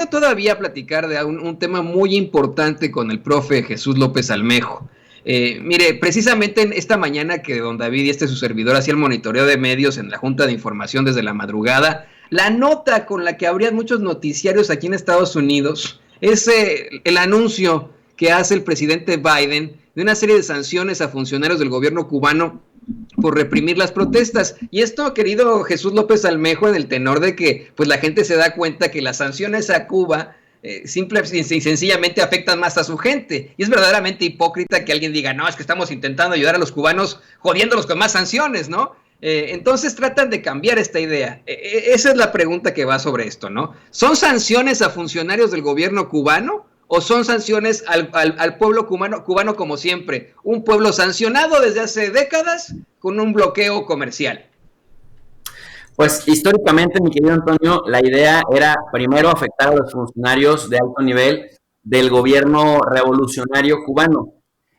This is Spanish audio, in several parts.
todavía platicar de un tema muy importante con el profe Jesús López Almejo. Mire, precisamente en esta mañana que don David y su servidor hacía el monitoreo de medios en la Junta de Información desde la madrugada, la nota con la que abrían muchos noticiarios aquí en Estados Unidos es el anuncio que hace el presidente Biden de una serie de sanciones a funcionarios del gobierno cubano por reprimir las protestas. Y esto, querido Jesús López Almejo, en el tenor de que pues la gente se da cuenta que las sanciones a Cuba simple y sencillamente afectan más a su gente. Y es verdaderamente hipócrita que alguien diga, no, es que estamos intentando ayudar a los cubanos jodiéndolos con más sanciones, ¿no? Entonces tratan de cambiar esta idea. Esa es la pregunta que va sobre esto, ¿no? ¿Son sanciones a funcionarios del gobierno cubano o son sanciones al pueblo cubano como siempre? Un pueblo sancionado desde hace décadas con un bloqueo comercial. Pues históricamente, mi querido Antonio, la idea era primero afectar a los funcionarios de alto nivel del gobierno revolucionario cubano.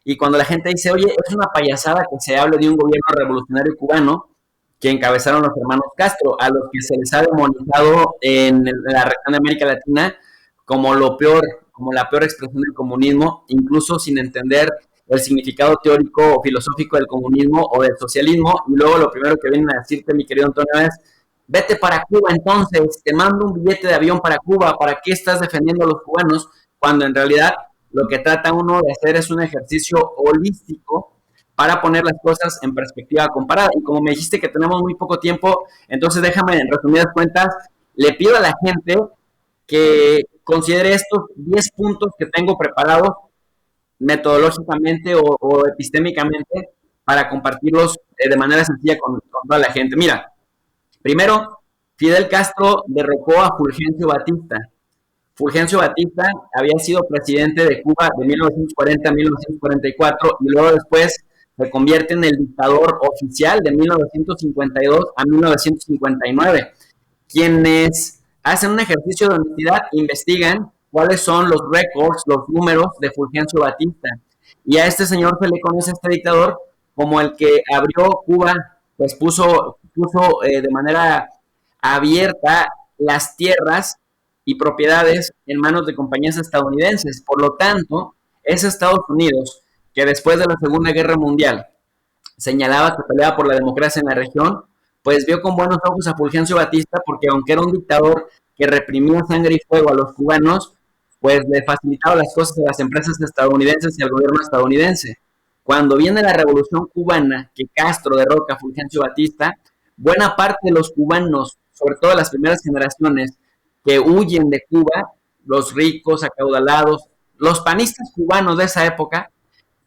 Y cuando la gente dice, oye, es una payasada que se hable de un gobierno revolucionario cubano que encabezaron los hermanos Castro, a los que se les ha demonizado en la región de América Latina como lo peor, como la peor expresión del comunismo, incluso sin entender el significado teórico o filosófico del comunismo o del socialismo, y luego lo primero que vienen a decirte, mi querido Antonio, es vete para Cuba entonces, te mando un billete de avión para Cuba, ¿para qué estás defendiendo a los cubanos? Cuando en realidad lo que trata uno de hacer es un ejercicio holístico para poner las cosas en perspectiva comparada. Y como me dijiste que tenemos muy poco tiempo, entonces déjame en resumidas cuentas, le pido a la gente que considere estos 10 puntos que tengo preparados metodológicamente o epistémicamente para compartirlos de manera sencilla con toda la gente. Mira, primero, Fidel Castro derrocó a Fulgencio Batista. Fulgencio Batista había sido presidente de Cuba de 1940 a 1944 y luego después se convierte en el dictador oficial de 1952 a 1959. Quienes hacen un ejercicio de honestidad investigan cuáles son los récords, los números de Fulgencio Batista. Y a este señor se le conoce, a este dictador, como el que abrió Cuba, pues puso de manera abierta las tierras y propiedades en manos de compañías estadounidenses. Por lo tanto, es Estados Unidos que después de la Segunda Guerra Mundial señalaba que peleaba por la democracia en la región, pues vio con buenos ojos a Fulgencio Batista porque aunque era un dictador que reprimía sangre y fuego a los cubanos, pues le facilitaba las cosas a las empresas estadounidenses y al gobierno estadounidense. Cuando viene la Revolución Cubana, que Castro derroca a Fulgencio Batista, buena parte de los cubanos, sobre todo las primeras generaciones, que huyen de Cuba, los ricos, acaudalados, los panistas cubanos de esa época,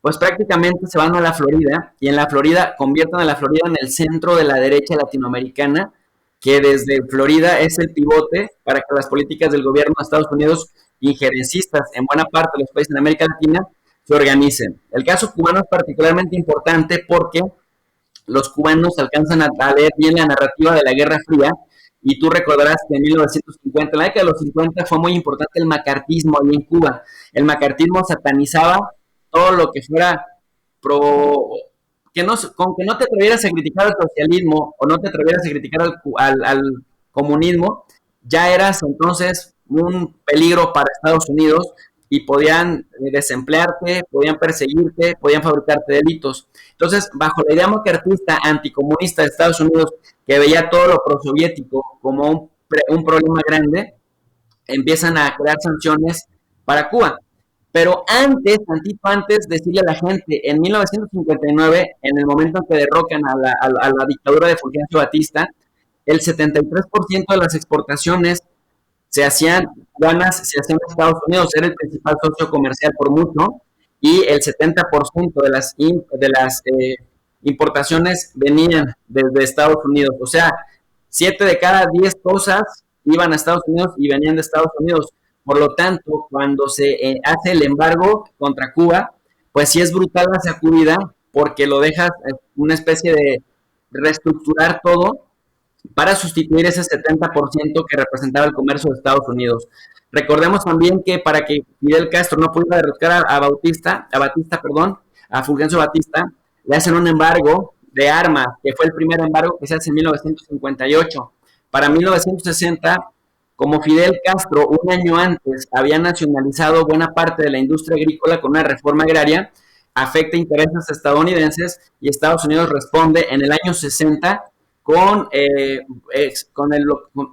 pues prácticamente se van a la Florida y en la Florida convierten a la Florida en el centro de la derecha latinoamericana, que desde Florida es el pivote para que las políticas del gobierno de Estados Unidos, injerencistas en buena parte de los países de América Latina, se organicen. El caso cubano es particularmente importante porque los cubanos alcanzan a leer bien la narrativa de la Guerra Fría y tú recordarás que en 1950, en la década de los 50 fue muy importante el macartismo ahí en Cuba. El macartismo satanizaba todo lo que fuera pro, con que no te atrevieras a criticar al socialismo o no te atrevieras a criticar al comunismo, ya eras entonces un peligro para Estados Unidos y podían desemplearte, podían perseguirte, podían fabricarte delitos. Entonces, bajo la idea macartista anticomunista de Estados Unidos, que veía todo lo prosoviético como un problema grande, empiezan a crear sanciones para Cuba. Pero antes, tantito antes, decirle a la gente, en 1959, en el momento en que derrocan a la dictadura de Fulgencio Batista, el 73% de las exportaciones se hacían cubanas, se hacían en Estados Unidos, era el principal socio comercial por mucho, y el 70% de las importaciones venían desde Estados Unidos. O sea, 7 de cada 10 cosas iban a Estados Unidos y venían de Estados Unidos. Por lo tanto, cuando se hace el embargo contra Cuba, pues sí es brutal la sacudida porque lo dejas una especie de reestructurar todo para sustituir ese 70% que representaba el comercio de Estados Unidos. Recordemos también que para que Fidel Castro no pudiera derrocar a Fulgencio Batista, le hacen un embargo de armas, que fue el primer embargo que se hace en 1958. Para 1960 Como Fidel Castro un año antes había nacionalizado buena parte de la industria agrícola con una reforma agraria, afecta intereses estadounidenses y Estados Unidos responde en el año 60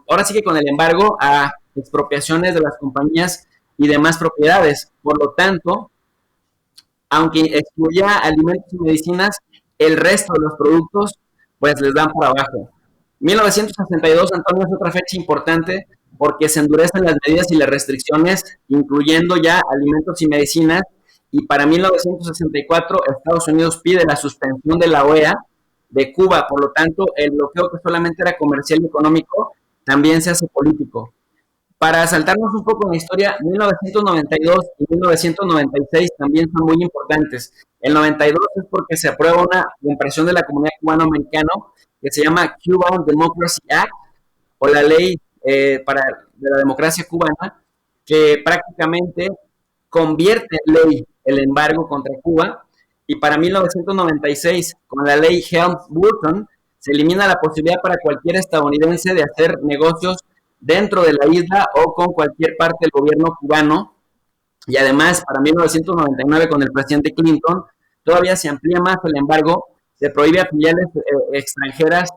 ahora sí que con el embargo a expropiaciones de las compañías y demás propiedades. Por lo tanto, aunque excluya alimentos y medicinas, el resto de los productos pues les dan por abajo. 1962, Antonio, es otra fecha importante porque se endurecen las medidas y las restricciones, incluyendo ya alimentos y medicinas, y para 1964 Estados Unidos pide la suspensión de la OEA de Cuba, por lo tanto el bloqueo que solamente era comercial y económico también se hace político. Para saltarnos un poco en la historia, 1992 y 1996 también son muy importantes. El 92 es porque se aprueba una impresión de la comunidad cubano-americana que se llama Cuban Democracy Act, o la ley de la democracia cubana, que prácticamente convierte en ley el embargo contra Cuba, y para 1996, con la ley Helms-Burton, se elimina la posibilidad para cualquier estadounidense de hacer negocios dentro de la isla o con cualquier parte del gobierno cubano. Y además, para 1999, con el presidente Clinton, todavía se amplía más el embargo, se prohíbe a filiales extranjeras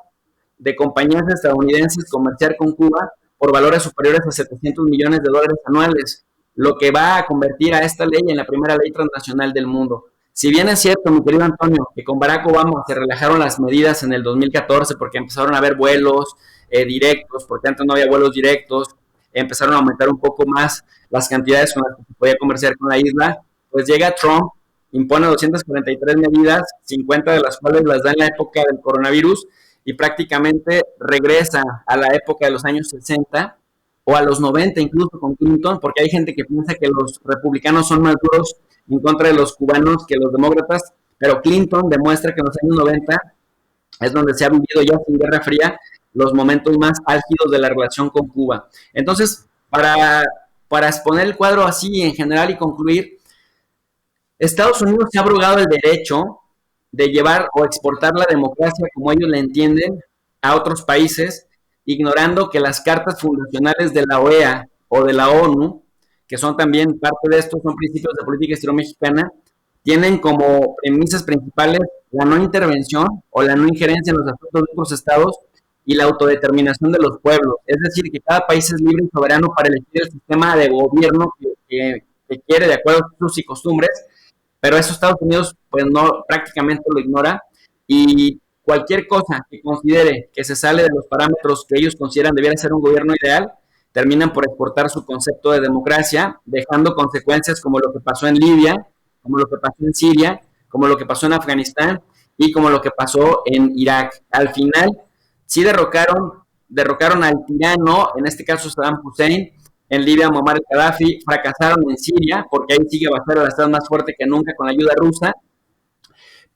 de compañías estadounidenses comerciar con Cuba por valores superiores a $700 millones anuales, lo que va a convertir a esta ley en la primera ley transnacional del mundo. Si bien es cierto, mi querido Antonio, que con Barack Obama se relajaron las medidas en el 2014 porque empezaron a haber vuelos directos, porque antes no había vuelos directos, empezaron a aumentar un poco más las cantidades con las que se podía comerciar con la isla, pues llega Trump, impone 243 medidas, 50 de las cuales las da en la época del coronavirus, y prácticamente regresa a la época de los años 60 o a los 90 incluso con Clinton, porque hay gente que piensa que los republicanos son más duros en contra de los cubanos que los demócratas, pero Clinton demuestra que en los años 90 es donde se ha vivido ya sin Guerra Fría los momentos más álgidos de la relación con Cuba. Entonces, para exponer el cuadro así en general y concluir, Estados Unidos se ha abrogado el derecho de llevar o exportar la democracia como ellos la entienden a otros países, ignorando que las cartas fundacionales de la OEA o de la ONU, que son también parte de estos, son principios de política exterior mexicana, tienen como premisas principales la no intervención o la no injerencia en los asuntos de otros estados y la autodeterminación de los pueblos. Es decir, que cada país es libre y soberano para elegir el sistema de gobierno que quiere de acuerdo a sus y costumbres, pero eso Estados Unidos pues no, prácticamente lo ignora, y cualquier cosa que considere que se sale de los parámetros que ellos consideran debiera ser un gobierno ideal, terminan por exportar su concepto de democracia, dejando consecuencias como lo que pasó en Libia, como lo que pasó en Siria, como lo que pasó en Afganistán y como lo que pasó en Irak. Al final, sí derrocaron al tirano, en este caso Saddam Hussein, en Libia Muammar Gaddafi, fracasaron en Siria, porque ahí sigue Bashar al-Assad más fuerte que nunca con la ayuda rusa,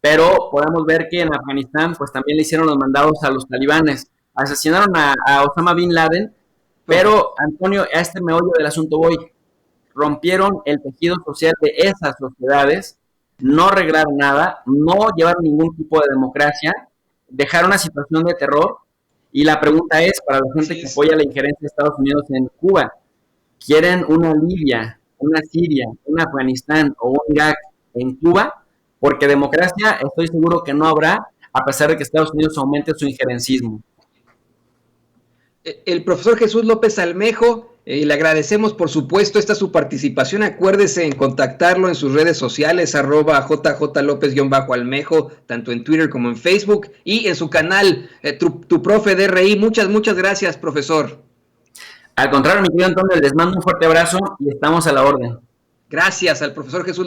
pero podemos ver que en Afganistán pues también le hicieron los mandados a los talibanes, asesinaron a Osama Bin Laden, pero Antonio, a este meollo del asunto voy, rompieron el tejido social de esas sociedades, no arreglaron nada, no llevaron ningún tipo de democracia, dejaron una situación de terror, y la pregunta es, para la gente que apoya la injerencia de Estados Unidos en Cuba, ¿quieren una Libia, una Siria, un Afganistán o un Irak en Cuba? Porque democracia estoy seguro que no habrá, a pesar de que Estados Unidos aumente su injerencismo. El profesor Jesús López Almejo, le agradecemos por supuesto esta su participación. Acuérdese en contactarlo en sus redes sociales, @JJLópez_Almejo, tanto en Twitter como en Facebook, y en su canal, tu profe DRI. Muchas gracias, profesor. Al contrario, mi querido Antonio, les mando un fuerte abrazo y estamos a la orden. Gracias al profesor Jesús